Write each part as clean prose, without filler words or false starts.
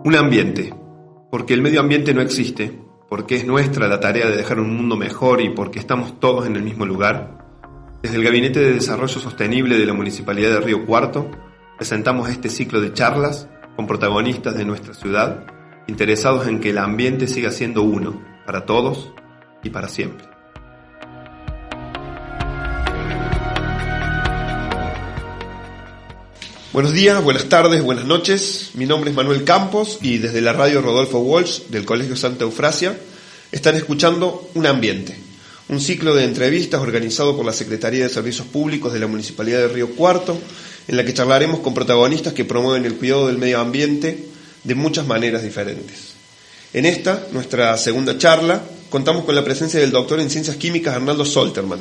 Un ambiente, porque el medio ambiente no existe, porque es nuestra la tarea de dejar un mundo mejor y porque estamos todos en el mismo lugar. Desde el Gabinete de Desarrollo Sostenible de la Municipalidad de Río Cuarto, presentamos este ciclo de charlas con protagonistas de nuestra ciudad, interesados en que el ambiente siga siendo uno, para todos y para siempre. Buenos días, buenas tardes, buenas noches. Mi nombre es Manuel Campos y desde la radio Rodolfo Walsh del Colegio Santa Eufrasia están escuchando Un Ambiente, un ciclo de entrevistas organizado por la Secretaría de Servicios Públicos de la Municipalidad de Río Cuarto, en la que charlaremos con protagonistas que promueven el cuidado del medio ambiente de muchas maneras diferentes. En esta, nuestra segunda charla, contamos con la presencia del doctor en Ciencias Químicas Arnaldo Solterman,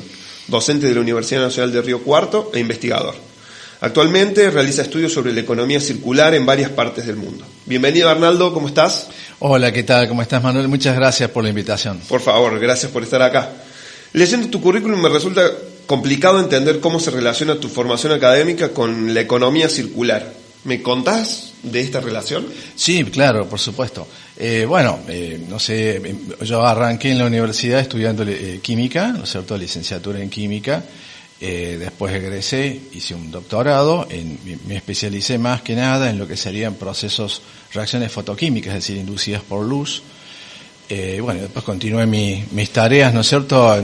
docente de la Universidad Nacional de Río Cuarto e investigador. Actualmente realiza estudios sobre la economía circular en varias partes del mundo. Bienvenido, Arnaldo, ¿cómo estás? Hola, ¿qué tal? ¿Cómo estás, Manuel? Muchas gracias por la invitación. Por favor, gracias por estar acá. Leyendo tu currículum me resulta complicado entender cómo se relaciona tu formación académica con la economía circular. ¿Me contás de esta relación? Sí, claro, por supuesto. No sé, yo arranqué en la universidad estudiando química, ¿no es cierto?, licenciatura en química. Después egresé, hice un doctorado, me especialicé más que nada en lo que serían procesos, reacciones fotoquímicas, es decir, inducidas por luz. Después continué mis tareas, ¿no es cierto?,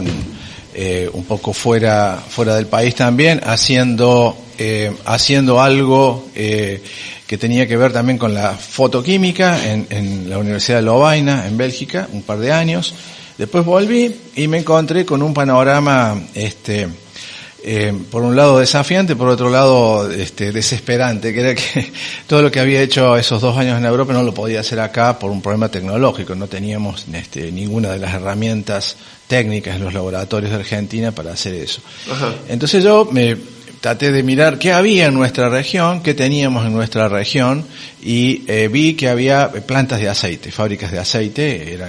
un poco fuera del país también, haciendo algo que tenía que ver también con la fotoquímica en la Universidad de Lovaina, en Bélgica, un par de años. Después volví y me encontré con un panorama por un lado desafiante, por otro lado desesperante, que era que todo lo que había hecho esos 2 años en Europa no lo podía hacer acá por un problema tecnológico. No teníamos ninguna de las herramientas técnicas en los laboratorios de Argentina para hacer eso. Ajá. Entonces yo me traté de mirar qué había en nuestra región, qué teníamos en nuestra región, y vi que había plantas de aceite, fábricas de aceite.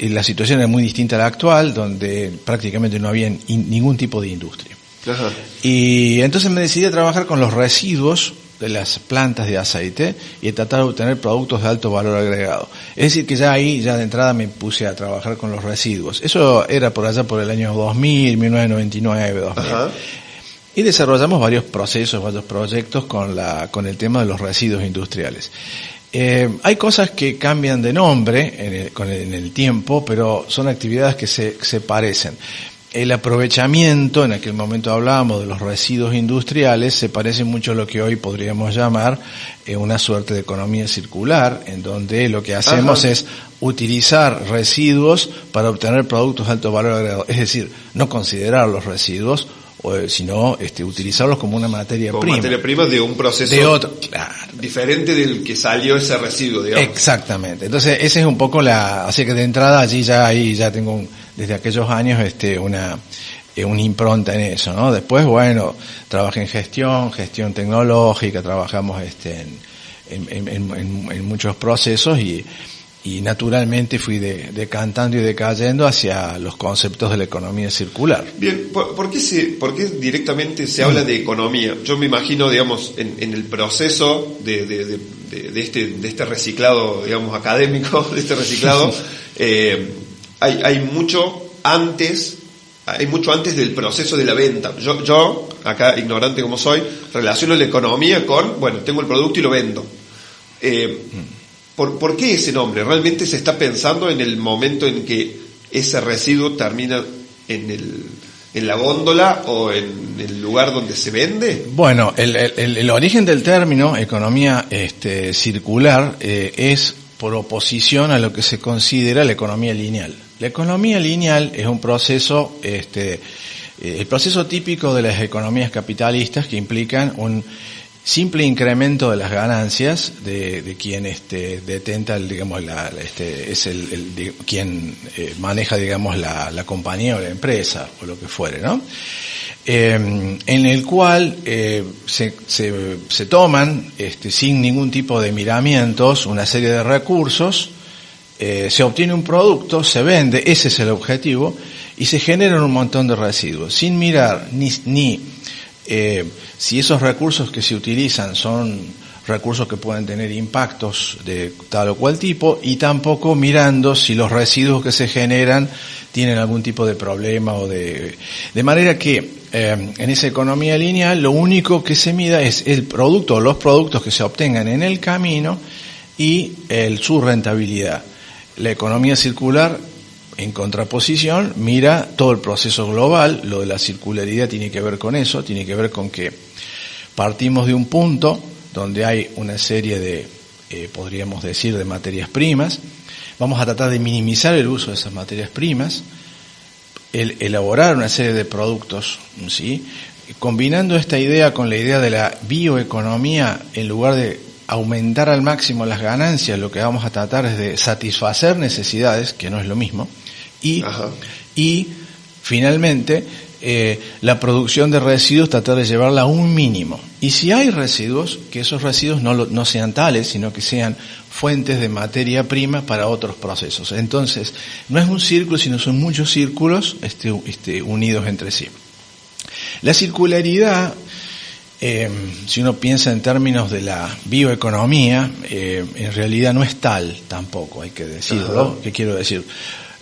La situación era muy distinta a la actual, donde prácticamente no había ningún tipo de industria. Ajá. Y entonces me decidí a trabajar con los residuos de las plantas de aceite y tratar de obtener productos de alto valor agregado. Es decir, que ya de entrada me puse a trabajar con los residuos. Eso era por allá por el año 2000, 1999, 2000. Ajá. Y desarrollamos varios proyectos con el tema de los residuos industriales. Hay cosas que cambian de nombre en el tiempo, pero son actividades que se parecen. El aprovechamiento, en aquel momento hablábamos de los residuos industriales, se parece mucho a lo que hoy podríamos llamar una suerte de economía circular, en donde lo que hacemos es utilizar residuos para obtener productos de alto valor agregado. Es decir, no considerar los residuos, sino utilizarlos como una materia prima. Como materia prima de un proceso de otro, claro, diferente del que salió ese residuo, digamos. Exactamente. Entonces, ese es un poco así que de entrada allí ya tengo desde aquellos años una impronta en eso, ¿no? Después, trabajé en gestión tecnológica, trabajamos en muchos procesos y naturalmente fui decantando y decayendo hacia los conceptos de la economía circular. Bien, ¿por qué directamente se habla de economía? Yo me imagino, digamos, en el proceso de este reciclado, digamos, académico, de este reciclado, hay mucho antes del proceso de la venta. Yo, acá ignorante como soy, relaciono la economía con, tengo el producto y lo vendo. ¿Por qué ese nombre? ¿Realmente se está pensando en el momento en que ese residuo termina en la góndola o en el lugar donde se vende? Bueno, el origen del término economía circular es por oposición a lo que se considera la economía lineal. La economía lineal es un proceso, el proceso típico de las economías capitalistas, que implican un simple incremento de las ganancias de quien detenta quien maneja, digamos, la compañía o la empresa o lo que fuere, ¿no? En el cual se toman sin ningún tipo de miramientos una serie de recursos, se obtiene un producto, se vende, ese es el objetivo, y se generan un montón de residuos, sin mirar ni si esos recursos que se utilizan son recursos que pueden tener impactos de tal o cual tipo, y tampoco mirando si los residuos que se generan tienen algún tipo de problema o de manera que en esa economía lineal lo único que se mida es el producto o los productos que se obtengan en el camino y su rentabilidad. La economía circular, en contraposición, mira todo el proceso global. Lo de la circularidad tiene que ver con eso, tiene que ver con que partimos de un punto donde hay una serie de, podríamos decir, de materias primas. Vamos a tratar de minimizar el uso de esas materias primas, elaborar una serie de productos, ¿sí? Combinando esta idea con la idea de la bioeconomía, en lugar de aumentar al máximo las ganancias, lo que vamos a tratar es de satisfacer necesidades, que no es lo mismo, y finalmente la producción de residuos tratar de llevarla a un mínimo. Y si hay residuos, que esos residuos no sean tales, sino que sean fuentes de materia prima para otros procesos. Entonces, no es un círculo, sino son muchos círculos unidos entre sí. La circularidad, si uno piensa en términos de la bioeconomía, en realidad no es tal tampoco, hay que decirlo. ¿Qué quiero decir?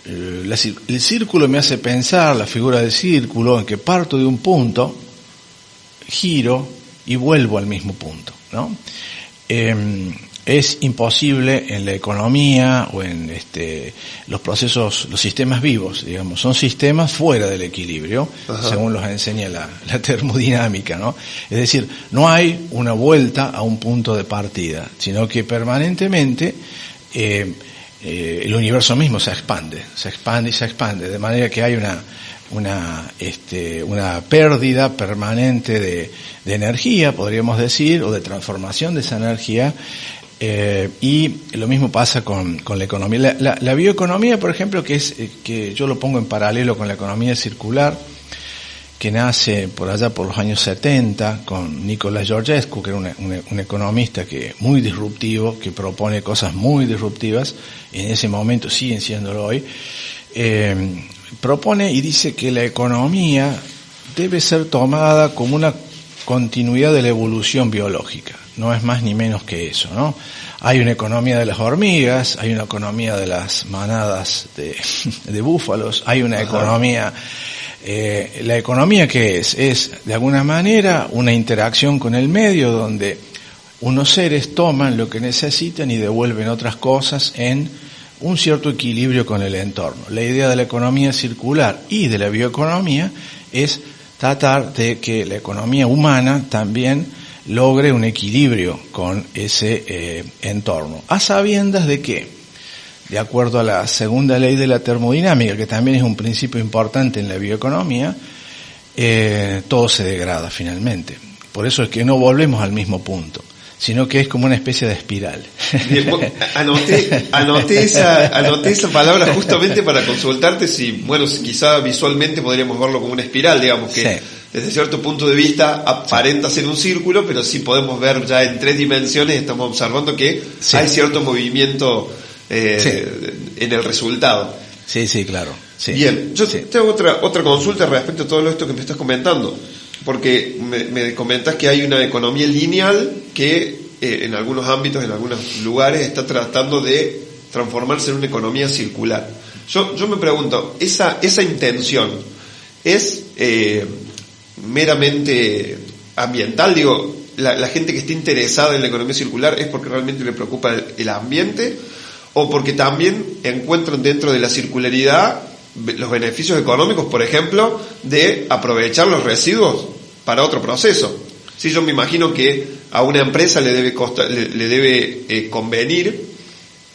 El círculo me hace pensar, la figura del círculo, en que parto de un punto, giro y vuelvo al mismo punto, ¿no? Es imposible en la economía o en los procesos, los sistemas vivos, digamos, son sistemas fuera del equilibrio, según los enseña la termodinámica, ¿no? Es decir, no hay una vuelta a un punto de partida, sino que permanentemente el universo mismo se expande, de manera que hay una pérdida permanente de energía, podríamos decir, o de transformación de esa energía, y lo mismo pasa con la economía. La bioeconomía, por ejemplo, que yo lo pongo en paralelo con la economía circular, que nace por allá por los años 70 con Nicolás Georgescu, que era un economista muy disruptivo, que propone cosas muy disruptivas, en ese momento siguen siéndolo hoy, propone y dice que la economía debe ser tomada como una continuidad de la evolución biológica, no es más ni menos que eso, ¿no? Hay una economía de las hormigas, hay una economía de las manadas de búfalos, hay una economía. La economía, ¿qué es? Es, de alguna manera, una interacción con el medio donde unos seres toman lo que necesitan y devuelven otras cosas en un cierto equilibrio con el entorno. La idea de la economía circular y de la bioeconomía es tratar de que la economía humana también logre un equilibrio con ese entorno, a sabiendas de que, de acuerdo a la segunda ley de la termodinámica, que también es un principio importante en la bioeconomía, todo se degrada finalmente. Por eso es que no volvemos al mismo punto, sino que es como una especie de espiral. Bien, anoté esa palabra justamente para consultarte si quizá visualmente podríamos verlo como una espiral, digamos, que sí, desde cierto punto de vista aparenta ser un círculo, pero sí podemos ver ya en 3 dimensiones, estamos observando que hay cierto movimiento en el resultado. Sí, claro. Sí. Bien, yo tengo otra consulta respecto a todo esto que me estás comentando, porque me comentas que hay una economía lineal que en algunos ámbitos, en algunos lugares, está tratando de transformarse en una economía circular. Yo me pregunto, ¿esa intención es meramente ambiental? Digo, la gente que está interesada en la economía circular, ¿es porque realmente le preocupa el ambiente? ¿O porque también encuentran dentro de la circularidad los beneficios económicos, por ejemplo, de aprovechar los residuos para otro proceso? Sí, yo me imagino que a una empresa le debe convenir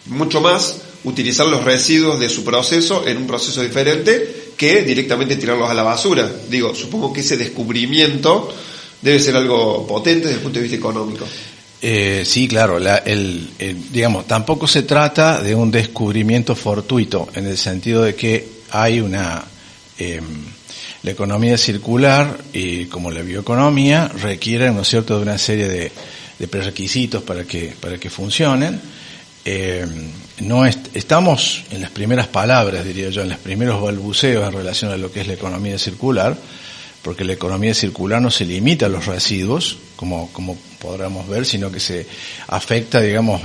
mucho más utilizar los residuos de su proceso en un proceso diferente que directamente tirarlos a la basura. Digo, supongo que ese descubrimiento debe ser algo potente desde el punto de vista económico. Sí, claro, digamos, tampoco se trata de un descubrimiento fortuito, en el sentido de que hay la economía circular, y como la bioeconomía, requieren, ¿no es cierto?, de una serie de prerequisitos para que funcionen. Estamos en las primeras palabras, diría yo, en los primeros balbuceos en relación a lo que es la economía circular, porque la economía circular no se limita a los residuos, como podremos ver, sino que se afecta, digamos,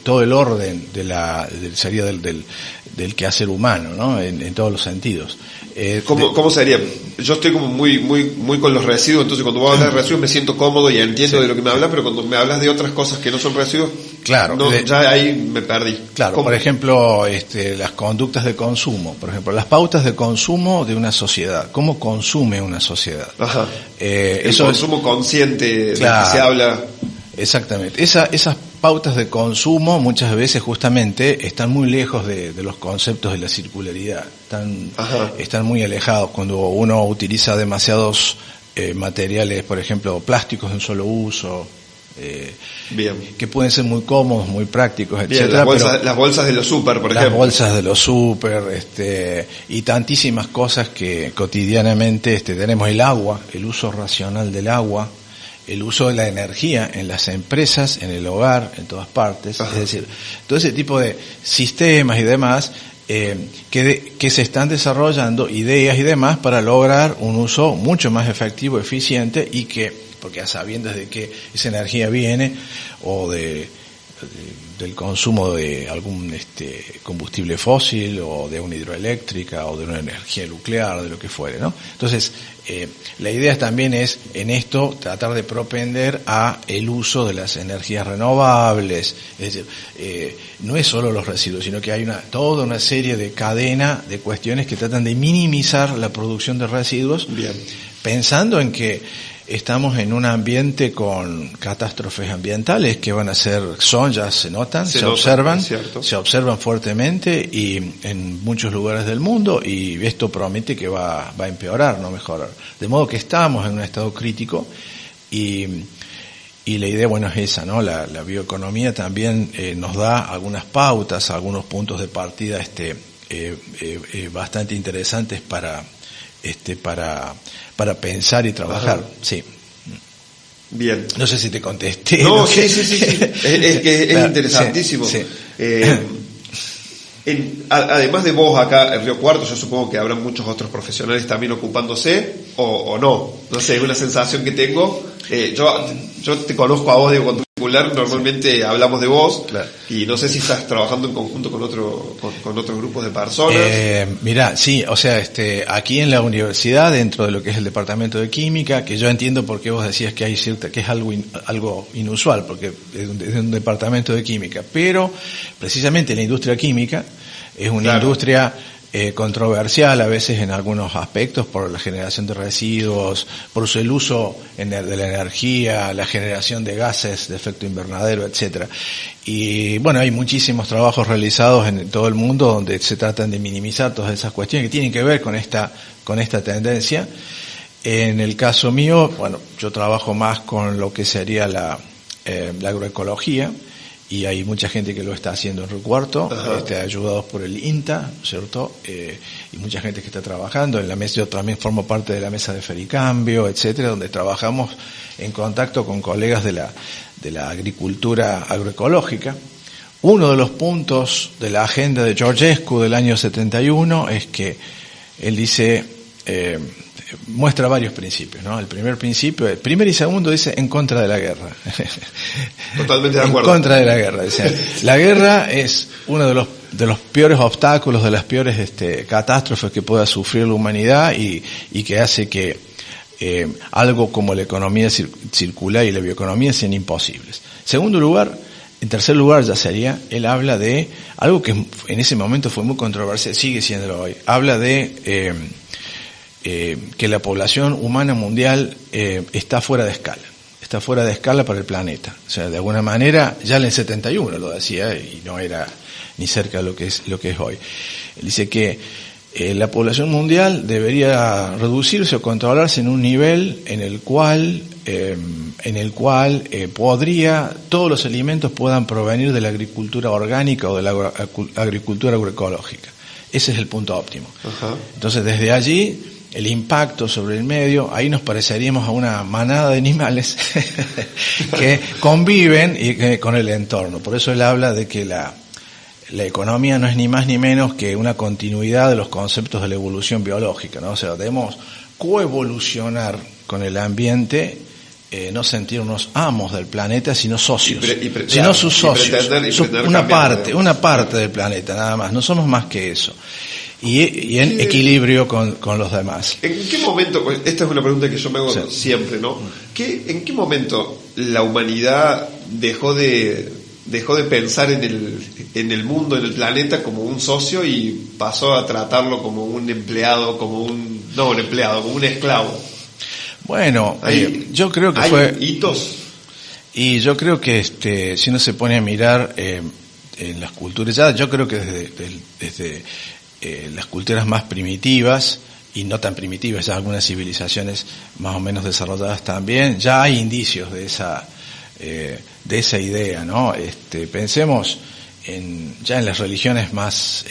todo el orden sería del quehacer humano, ¿no? En todos los sentidos. ¿Cómo sería? Yo estoy como muy con los residuos, entonces cuando vos hablas de residuos me siento cómodo y entiendo de lo que me hablas, pero cuando me hablas de otras cosas que no son residuos, claro, ya ahí me perdí. Claro, por ejemplo, las conductas de consumo, por ejemplo, las pautas de consumo de una sociedad, cómo consume una sociedad. Ajá. El consumo consciente, claro, del que se habla. Exactamente. Esas pautas de consumo muchas veces justamente están muy lejos de los conceptos de la circularidad, están muy alejados cuando uno utiliza demasiados materiales, por ejemplo, plásticos de un solo uso, bien, que pueden ser muy cómodos, muy prácticos, bien, etcétera. Las bolsas de los súper, por ejemplo. Las bolsas de los súper, y tantísimas cosas que cotidianamente tenemos. El agua, el uso racional del agua, el uso de la energía en las empresas, en el hogar, en todas partes. Ajá. Es decir, todo ese tipo de sistemas y demás que se están desarrollando, ideas y demás, para lograr un uso mucho más efectivo, eficiente, y porque a sabiendas de que esa energía viene o del consumo de algún combustible fósil, o de una hidroeléctrica, o de una energía nuclear, de lo que fuere, ¿no? Entonces, la idea también es, en esto, tratar de propender a el uso de las energías renovables. Es decir, no es solo los residuos, sino que hay toda una serie de cadena de cuestiones que tratan de minimizar la producción de residuos. Bien. Pensando en que estamos en un ambiente con catástrofes ambientales que ya se notan, se observan fuertemente, y en muchos lugares del mundo, y esto promete que va a empeorar, no mejorar. De modo que estamos en un estado crítico, y la idea, es esa, ¿no? La bioeconomía también nos da algunas pautas, algunos puntos de partida bastante interesantes para pensar y trabajar. Ajá. Sí. Bien. No sé si te contesté. No, sí. Es que es interesantísimo. Sí. Además de vos acá en Río Cuarto, yo supongo que habrá muchos otros profesionales también ocupándose, o no. No sé, es una sensación que tengo. Yo te conozco a vos, con tu particular, normalmente hablamos de vos, claro, y no sé si estás trabajando en conjunto con otros grupos de personas. Mirá, sí, o sea, aquí en la universidad, dentro de lo que es el departamento de química, que yo entiendo por qué vos decías que que es algo inusual, porque es un departamento de química, pero precisamente la industria química es una, claro, industria controversial a veces en algunos aspectos, por la generación de residuos, por el uso de la energía, la generación de gases de efecto invernadero, etcétera. Y hay muchísimos trabajos realizados en todo el mundo donde se tratan de minimizar todas esas cuestiones que tienen que ver con esta tendencia. En el caso mío, yo trabajo más con lo que sería la agroecología, y hay mucha gente que lo está haciendo en Río Cuarto, ayudados por el INTA, ¿cierto? Y mucha gente que está trabajando en la mesa. Yo también formo parte de la mesa de Fericambio, etcétera, donde trabajamos en contacto con colegas de la agricultura agroecológica. Uno de los puntos de la agenda de Georgescu del año 71 es que él dice, muestra varios principios, ¿no? El primer principio, el primer y segundo, dice en contra de la guerra. Totalmente de acuerdo. En contra de la guerra. O sea, la guerra es uno de los peores obstáculos, de las peores catástrofes que pueda sufrir la humanidad, y que hace que algo como la economía circular y la bioeconomía sean imposibles. En tercer lugar ya sería, él habla de algo que en ese momento fue muy controversial, sigue siéndolo hoy. Habla de que la población humana mundial está fuera de escala para el planeta. O sea, de alguna manera, ya en el 71 lo decía, y no era ni cerca de lo que es hoy. Él dice que la población mundial debería reducirse o controlarse en un nivel en el cual todos los alimentos puedan provenir de la agricultura orgánica o de la agricultura agroecológica. Ese es el punto óptimo. Ajá. Entonces, desde allí, el impacto sobre el medio, ahí nos pareceríamos a una manada de animales que conviven con el entorno. Por eso él habla de que la economía no es ni más ni menos que una continuidad de los conceptos de la evolución biológica, ¿no? O sea, demos coevolucionar con el ambiente, no sentirnos amos del planeta, sino socios, sino sus socios, una parte del planeta, nada más. No somos más que eso. Y en equilibrio con los demás. ¿En qué momento, esta es una pregunta que yo me hago siempre, ¿no? ¿En qué momento la humanidad dejó de pensar en el mundo, en el planeta como un socio y pasó a tratarlo como un empleado, como un esclavo? Bueno, yo creo que ¿hay hitos? Y yo creo que si uno se pone a mirar en las culturas, yo creo que desde las culturas más primitivas y no tan primitivas, ya algunas civilizaciones más o menos desarrolladas también, ya hay indicios de esa idea, ¿no? Pensemos ya en las religiones más,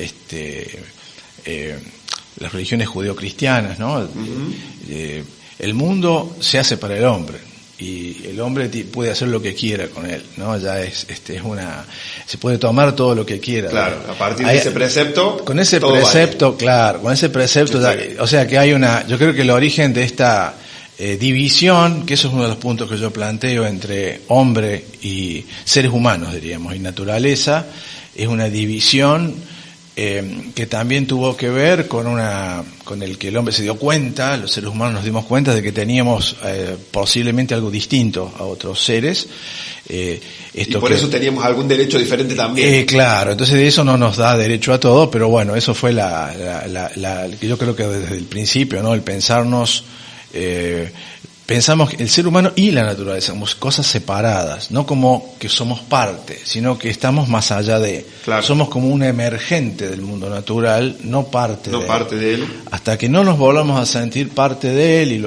las religiones judeocristianas, ¿no? Uh-huh. El mundo se hace para el hombre y el hombre puede hacer lo que quiera con él, ¿no? Ya se puede tomar todo lo que quiera. Claro, a partir de ese precepto. Con ese precepto, vale. Claro, con ese precepto, o sea que yo creo que el origen de esta división, que eso es uno de los puntos que yo planteo entre hombre y seres humanos, diríamos, y naturaleza, es una división que también tuvo que ver con el que el hombre se dio cuenta, los seres humanos nos dimos cuenta de que teníamos posiblemente algo distinto a otros seres. Y por eso teníamos algún derecho diferente también. Claro, entonces eso no nos da derecho a todo, pero bueno, eso fue yo creo que desde el principio, ¿no? El pensamos el ser humano y la naturaleza como cosas separadas, no como que somos parte, sino que estamos más allá de. Claro. Somos como un emergente del mundo natural, no parte de él. Hasta que no nos volvamos a sentir parte de él, y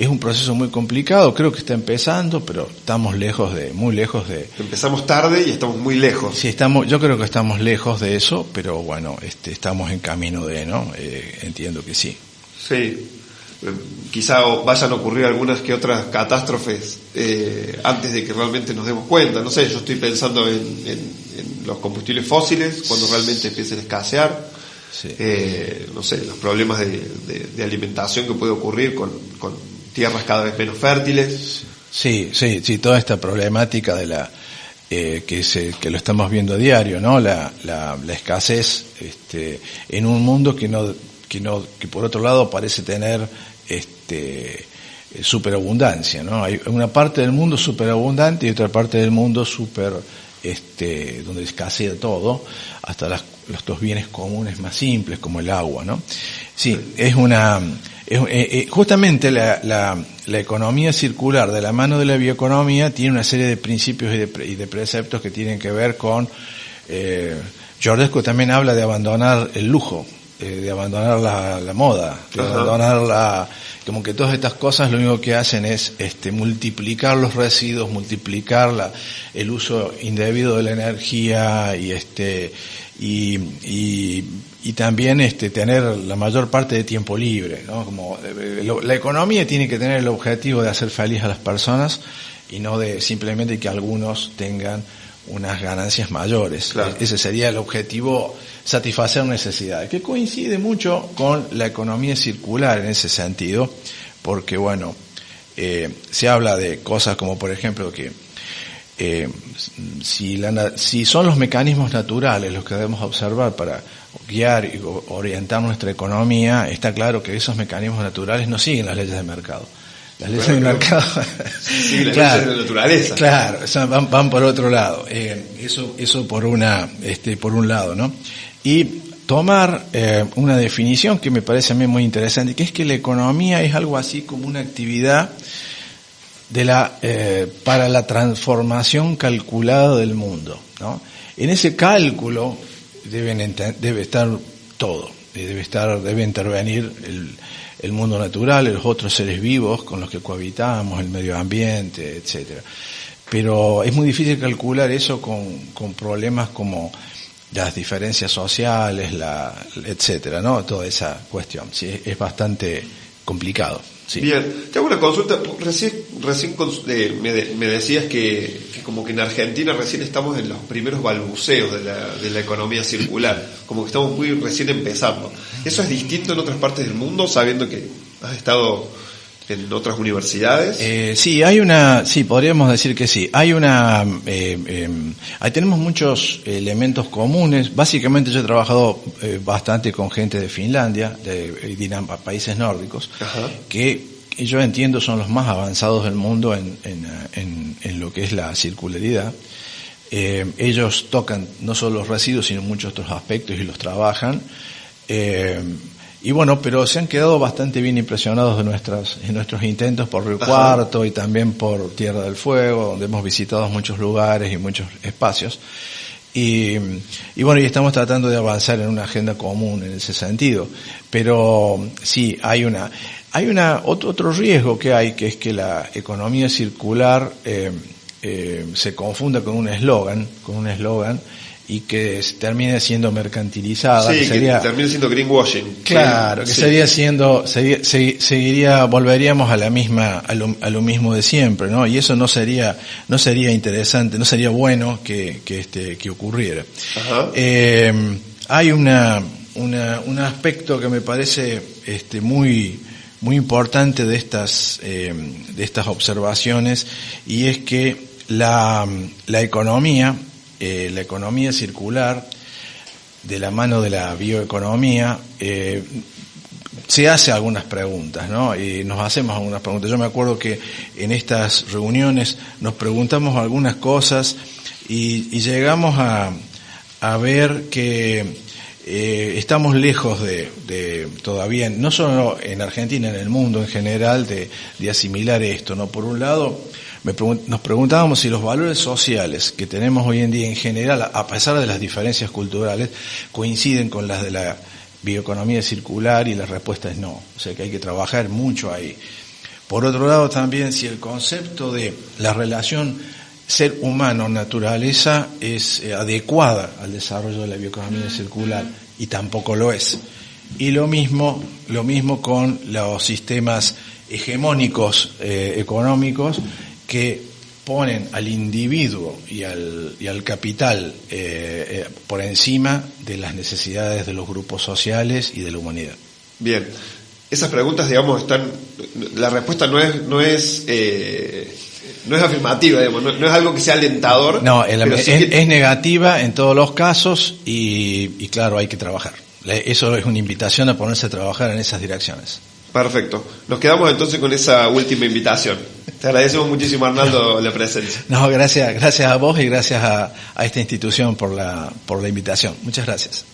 es un proceso muy complicado, creo que está empezando, pero estamos muy lejos de. Empezamos tarde y estamos muy lejos. Sí, yo creo que estamos lejos de eso, pero bueno, estamos en camino ¿no? Entiendo que sí. Sí. Quizá vayan a ocurrir algunas que otras catástrofes antes de que realmente nos demos cuenta. No sé, yo estoy pensando en los combustibles fósiles cuando realmente empiecen a escasear. Sí. No sé, los problemas de alimentación que puede ocurrir con tierras cada vez menos fértiles. Sí, toda esta problemática de que lo estamos viendo a diario, ¿no? La escasez en un mundo que por otro lado parece tener superabundancia, ¿no? Hay una parte del mundo superabundante y otra parte del mundo donde escasea todo, hasta los bienes comunes más simples como el agua, ¿no? Sí, justamente la economía circular de la mano de la bioeconomía tiene una serie de principios y de preceptos que tienen que ver con Jordesco también habla de abandonar el lujo, de abandonar la moda, de abandonar como que todas estas cosas lo único que hacen es multiplicar los residuos, multiplicar el uso indebido de la energía y también tener la mayor parte de tiempo libre, ¿no? Como la economía tiene que tener el objetivo de hacer feliz a las personas y no de simplemente que algunos tengan unas ganancias mayores. Claro. Ese sería el objetivo, satisfacer necesidades, que coincide mucho con la economía circular en ese sentido, porque bueno, se habla de cosas como por ejemplo que si son los mecanismos naturales los que debemos observar para guiar y orientar nuestra economía, está claro que esos mecanismos naturales no siguen las leyes del mercado. Las leyes del mercado. Sí, las leyes de la naturaleza. Claro, van por otro lado. Eso por un lado, ¿no? Y tomar una definición que me parece a mí muy interesante, que es que la economía es algo así como una actividad para la transformación calculada del mundo, ¿no? En ese cálculo debe estar todo, debe intervenir el mundo natural, los otros seres vivos con los que cohabitamos, el medio ambiente, etcétera. Pero es muy difícil calcular eso con problemas como las diferencias sociales, etcétera, ¿no? Toda esa cuestión. Sí, es bastante complicado. Sí. Bien, te hago una consulta. Recién me decías que como que en Argentina recién estamos en los primeros balbuceos de la economía circular, como que estamos muy recién empezando. ¿Eso es distinto en otras partes del mundo, sabiendo que ¿Has estado en otras universidades? Sí, podríamos decir que sí. Ahí tenemos muchos elementos comunes. Básicamente yo he trabajado bastante con gente de Finlandia, de países nórdicos, ajá, que yo entiendo son los más avanzados del mundo en lo que es la circularidad. Ellos tocan no solo los residuos, sino muchos otros aspectos y los trabajan. Y bueno, pero se han quedado bastante bien impresionados de nuestros intentos por Río Cuarto y también por Tierra del Fuego, donde hemos visitado muchos lugares y muchos espacios. Y bueno, y estamos tratando de avanzar en una agenda común en ese sentido. Pero sí, hay otro riesgo que es que la economía circular se confunda con un eslogan y que termine siendo mercantilizada. Sí, que termine siendo greenwashing. Claro, sí, que volveríamos a lo mismo de siempre, ¿no? Y eso no sería interesante, no sería bueno que ocurriera. Ajá. Hay un aspecto que me parece muy importante de estas observaciones, y es que la economía circular, de la mano de la bioeconomía, se hace algunas preguntas, ¿no? Y nos hacemos algunas preguntas. Yo me acuerdo que en estas reuniones nos preguntamos algunas cosas y llegamos a ver que estamos lejos de todavía, no solo en Argentina, en el mundo en general, de asimilar esto, ¿no? Por un lado, nos preguntábamos si los valores sociales que tenemos hoy en día en general, a pesar de las diferencias culturales, coinciden con las de la bioeconomía circular, y la respuesta es no. O sea que hay que trabajar mucho ahí. Por otro lado también, si el concepto de la relación ser humano-naturaleza es adecuada al desarrollo de la bioeconomía circular, y tampoco lo es. Y lo mismo con los sistemas hegemónicos económicos, que ponen al individuo y al capital por encima de las necesidades de los grupos sociales y de la humanidad. Bien, esas preguntas, digamos, la respuesta no es afirmativa, digamos, no es algo que sea alentador. No, es negativa en todos los casos, y claro, hay que trabajar. Eso es una invitación a ponerse a trabajar en esas direcciones. Perfecto. Nos quedamos entonces con esa última invitación. Te agradecemos muchísimo, Arnaldo, la presencia. No, gracias a vos y gracias a esta institución por la invitación. Muchas gracias.